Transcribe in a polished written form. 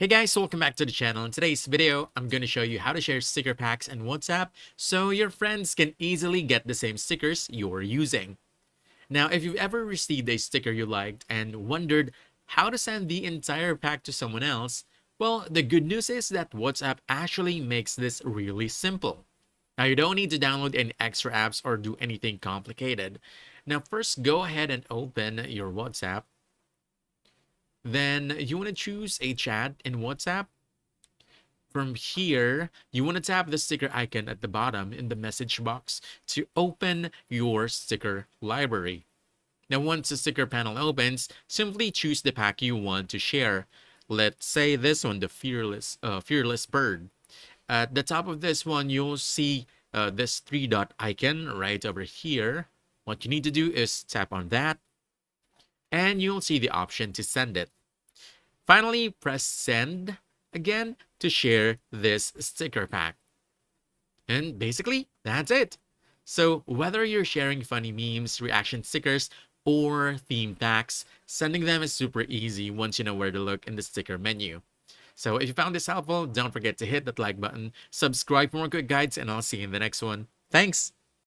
Hey guys, welcome back to the channel. In today's video, I'm going to show you how to share sticker packs in WhatsApp so your friends can easily get the same stickers you're using. Now, if you've ever received a sticker you liked and wondered how to send the entire pack to someone else, well, the good news is that WhatsApp actually makes this really simple. Now, you don't need to download any extra apps or do anything complicated. Now, first, go ahead and open your WhatsApp. Then you want to choose a chat in WhatsApp. From here, you want to tap the sticker icon at the bottom in the message box to open your sticker library. Now, once the sticker panel opens, simply choose the pack you want to share. Let's say this one, the Fearless Bird. At the top of this one, you'll see this three dot icon right over here. What you need to do is tap on that, and you'll see the option to send it. Finally, press send again to share this sticker pack. And basically, that's it. So whether you're sharing funny memes, reaction stickers, or theme packs, sending them is super easy once you know where to look in the sticker menu. So if you found this helpful, don't forget to hit that like button, subscribe for more quick guides, and I'll see you in the next one. Thanks!